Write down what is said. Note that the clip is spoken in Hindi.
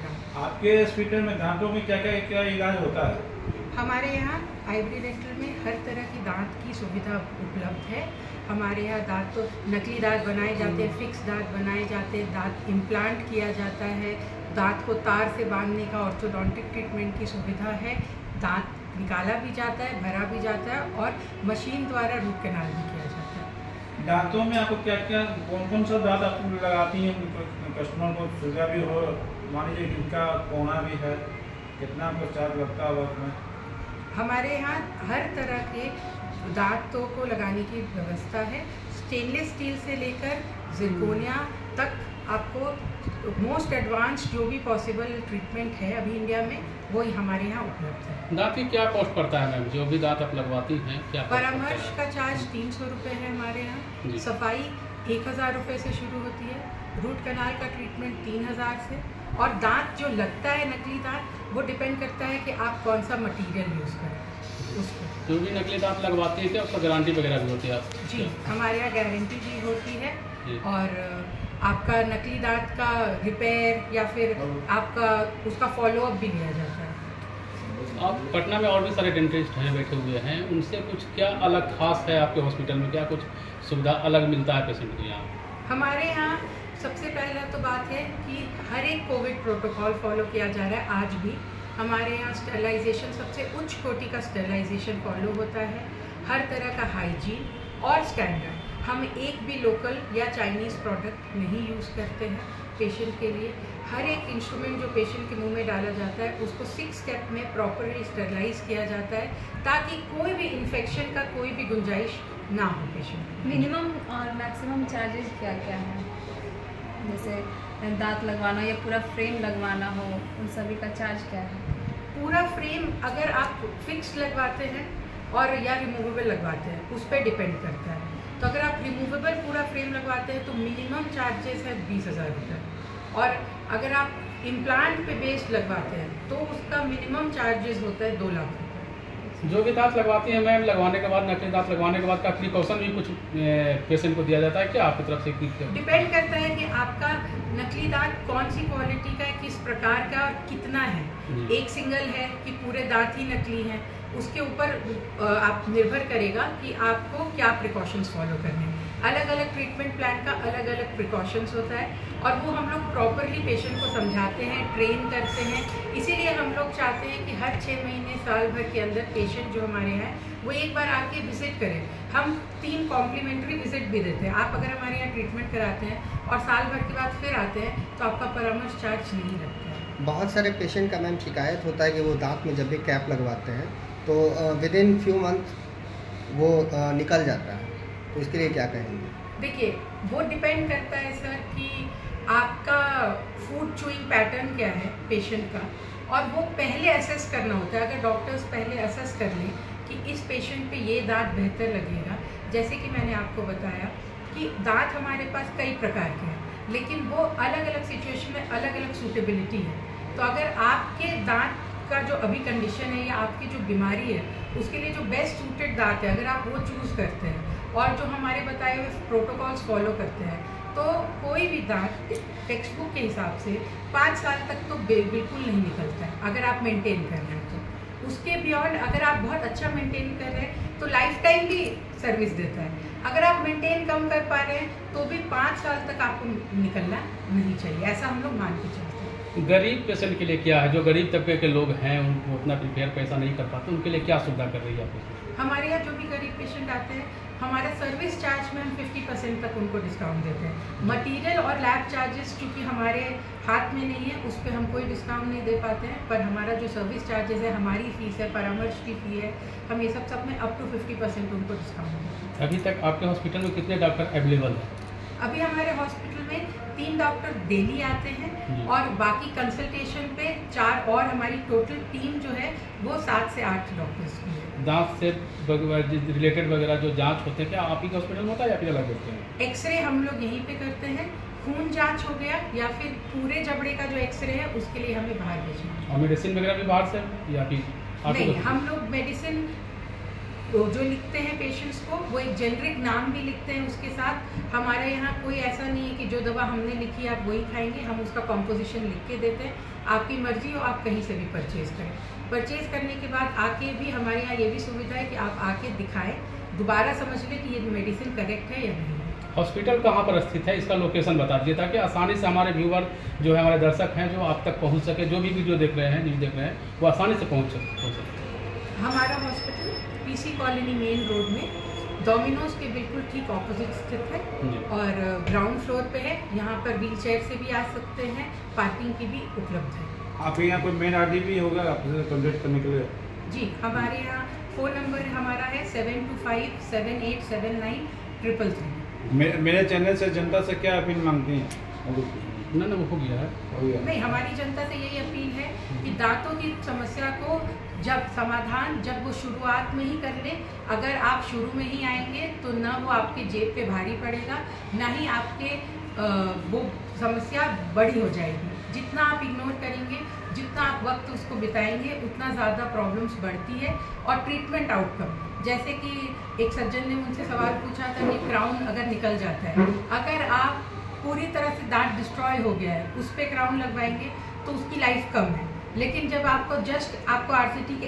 प्रोग्राम। आपके हॉस्पिटल में दांतों में क्या इलाज होता है? हमारे यहाँ आईब्री डेंटल में हर तरह की दांत की सुविधा उपलब्ध है। हमारे यहाँ दांत तो नकली दांत बनाए जाते हैं, फिक्स दांत बनाए जाते हैं, दांत इम्प्लांट किया जाता है, दांत को तार से बांधने का ऑर्थोडोंटिक ट्रीटमेंट की सुविधा है, दांत निकाला भी जाता है, भरा भी जाता है और मशीन द्वारा रूट कैनाल भी किया जाता है। दांतों में आपको कौन सा दांत आप लगाती हैं कस्टमर को सुविधा भी हो? मान लीजिए इनका कोना भी है, कितना आपको चार्ज लगता है उसमें? हमारे यहाँ हर तरह के दांतों को लगाने की व्यवस्था है। स्टेनलेस स्टील से लेकर जिरकोनिया तक आपको मोस्ट एडवांस जो भी पॉसिबल ट्रीटमेंट है अभी इंडिया में वो हमारे यहाँ उपलब्ध है। दांत की क्या कॉस्ट पड़ता है मैम, जो भी दांत आप लगवाती हैं क्या परामर्श का चार्ज 300 रुपये है हमारे यहाँ, सफाई 1000 रुपये से शुरू होती है, रूट कैनाल का ट्रीटमेंट 3000 से, और दांत जो लगता है नकली दांत वो डिपेंड करता है कि आप कौन सा मटेरियल यूज़ करें उसको। जो भी नकली दांत लगवाती है क्या उसका गारंटी वगैरह भी होती है? जी, हमारे यहाँ गारंटी भी होती है और आपका नकली दांत का रिपेयर या फिर आपका उसका फॉलोअप भी लिया जाता है। आप पटना में और भी सारे डेंटिस्ट हैं बैठे हुए हैं, उनसे कुछ क्या अलग खास है आपके हॉस्पिटल में, क्या कुछ सुविधा अलग मिलता है पेशेंट को यहाँ? हमारे यहाँ सबसे पहला तो बात है कि हर एक कोविड प्रोटोकॉल फॉलो किया जा रहा है। आज भी हमारे यहाँ स्टेरिलाइजेशन सबसे उच्च कोटि का स्टेरिलाइजेशन फॉलो होता है, हर तरह का हाइजीन और स्टैंडर्ड। हम एक भी लोकल या चाइनीज़ प्रोडक्ट नहीं यूज़ करते हैं पेशेंट के लिए। हर एक इंस्ट्रूमेंट जो पेशेंट के मुंह में डाला जाता है उसको 6 स्टेप में प्रॉपरली स्टेरिलाइज किया जाता है ताकि कोई भी इन्फेक्शन का कोई भी गुंजाइश ना हो पेशेंट। मिनिमम और मैक्सिमम चार्जेस क्या क्या हैं? जैसे दांत लगवाना या पूरा फ्रेम लगवाना हो, उन सभी का चार्ज क्या है? पूरा फ्रेम अगर आप फिक्स लगवाते हैं और या रिमूवेबल लगवाते हैं उस पर डिपेंड करता है। तो अगर आप रिमूवेबल पूरा फ्रेम लगवाते हैं तो मिनिमम चार्जेस है 20,000 रुपये, और अगर आप इम्प्लांट पे बेस्ड लगवाते हैं तो उसका मिनिमम चार्जेस होता है 2 लाख रुपये। जो भी दांत लगवाती हैं मैम, लगवाने के बाद नकली दांत लगवाने के बाद का प्रिकॉशन भी कुछ पेशेंट को दिया जाता है क्या आपकी तरफ से? डिपेंड करता है कि आपका नकली दांत कौन सी क्वालिटी का है, किस प्रकार का और कितना है, एक सिंगल है कि पूरे दांत ही नकली हैं, उसके ऊपर आप निर्भर करेगा कि आपको क्या प्रिकॉशंस फॉलो करने हैं। अलग अलग ट्रीटमेंट प्लान का अलग अलग प्रिकॉशंस होता है और वो हम लोग प्रॉपरली पेशेंट को समझाते हैं, ट्रेन करते हैं। इसीलिए हम लोग चाहते हैं कि हर 6 महीने साल भर के अंदर पेशेंट जो हमारे हैं वो एक बार आके विजिट करें। हम 3 कॉम्प्लीमेंट्री विजिट भी देते हैं। आप अगर हमारे यहाँ ट्रीटमेंट कराते हैं और साल भर के बाद फिर आते हैं तो आपका परामर्श चार्ज नहीं लगता है। बहुत सारे पेशेंट का मैम शिकायत होता है कि वो दांत में जब भी कैप लगवाते हैं तो विद इन फ्यू मंथ वो निकल जाता है, तो इसके लिए क्या कहेंगे? देखिए, वो डिपेंड करता है सर कि आपका फूड चूइंग पैटर्न क्या है पेशेंट का, और वो पहले असेस करना होता है। अगर डॉक्टर्स पहले असेस कर लें कि इस पेशेंट पे ये दांत बेहतर लगेगा, जैसे कि मैंने आपको बताया कि दांत हमारे पास कई प्रकार के हैं लेकिन वो अलग अलग सिचुएशन में अलग अलग सूटेबिलिटी है। तो अगर आपके दांत का जो अभी कंडीशन है या आपकी जो बीमारी है उसके लिए जो बेस्ट सूटेड दांत है अगर आप वो चूज़ करते हैं और जो हमारे बताए हुए प्रोटोकॉल्स फॉलो करते हैं तो कोई भी दांत टेक्स्ट बुक के हिसाब से 5 साल तक तो बिल्कुल नहीं निकलता है अगर आप मेंटेन कर रहे हैं। तो उसके बियॉन्ड अगर आप बहुत अच्छा मेंटेन कर रहे हैं तो लाइफ टाइम भी सर्विस देता है। अगर आप मेंटेन कम कर पा रहे हैं तो भी 5 साल तक आपको निकलना नहीं चाहिए, ऐसा हम लोग मान के चलते हैं। गरीब पेशेंट के लिए क्या है, जो गरीब तबके के लोग हैं उनको उतना प्रिपेयर पैसा नहीं कर पाते, उनके लिए क्या सुविधा कर रही है आप? हमारे यहाँ जो भी गरीब पेशेंट आते हैं हमारे सर्विस चार्ज में हम 50% तक उनको डिस्काउंट देते हैं। मटेरियल और लैब चार्जेस चूँकि हमारे हाथ में नहीं है उस पर हम कोई डिस्काउंट नहीं दे पाते हैं, पर हमारा जो सर्विस चार्जेस है, हमारी फीस है, परामर्श की फी है, हम ये सब में अप टू 50% उनको डिस्काउंट देते हैं। अभी तक आपके हॉस्पिटल में कितने डॉक्टर अवेलेबल हैं? अभी हमारे हॉस्पिटल में 3 डॉक्टर डेली आते हैं और बाकी कंसल्टेशन पे 4 और हमारी टोटल टीम जो है वो 7 से 8 डॉक्टर्स की है। दांत से रिलेटेड वगैरह जो जांच होते हैं क्या आप ही के हॉस्पिटल में होता है या फिर अलग होते हैं? एक्सरे हम लोग यहीं पे करते हैं, खून जांच हो गया या फिर पूरे जबड़े का जो एक्सरे है उसके लिए हमें बाहर भेजना है। और मेडिसिन वगैरह भी बाहर से या फिर नहीं, हम लोग मेडिसिन जो लिखते हैं पेशेंट्स को वो एक जेनरिक नाम भी लिखते हैं उसके साथ। हमारे यहाँ कोई ऐसा नहीं है कि जो दवा हमने लिखी आप वही खाएंगे, हम उसका कॉम्पोजिशन लिख के देते हैं। आपकी मर्जी हो, आप कहीं से भी परचेज़ करें। परचेज़ करने के बाद आके भी हमारे यहाँ ये भी सुविधा है कि आप आके दिखाएं, दोबारा समझ लें कि ये मेडिसिन करेक्ट है या नहीं। हॉस्पिटल कहाँ पर स्थित है, इसका लोकेशन बता दीजिए ताकि आसानी से हमारे व्यूवर जो है, हमारे दर्शक हैं, जो आप तक पहुँच सके, जो भी वीडियो देख रहे हैं, न्यूज़ देख रहे हैं, वो आसानी से पहुँच सके। हमारा hospital PC colony main road में डोमिनोज के बिल्कुल ठीक ऑपोजिट स्थित है और ग्राउंड फ्लोर पे है। यहाँ पर व्हील चेयर से भी आ सकते हैं, पार्किंग की भी उपलब्ध है। आपके यहाँ कोई मेन आईडी भी होगा आपसे कॉन्टेक्ट करने के लिए? जी, हमारे यहाँ फ़ोन नंबर हमारा है 7257879333। मेरे चैनल से जनता से क्या अपील मांगती हैं? ना वो हो गया है। नहीं, हमारी जनता से यही अपील है कि दांतों की समस्या को जब वो शुरुआत में ही कर ले। अगर आप शुरू में ही आएंगे तो ना वो आपके जेब पे भारी पड़ेगा, ना ही आपके वो समस्या बड़ी हो जाएगी। जितना आप इग्नोर करेंगे, जितना आप वक्त उसको बिताएंगे, उतना ज़्यादा प्रॉब्लम्स बढ़ती है। और ट्रीटमेंट आउटकम, जैसे कि एक सज्जन ने मुझसे सवाल पूछा था कि क्राउन अगर निकल जाता है, अगर आप पूरी तरह से दांत डिस्ट्रॉय हो गया है, उस पर क्राउन लगवाएंगे तो उसकी लाइफ कम है। लेकिन जब आपको RCT के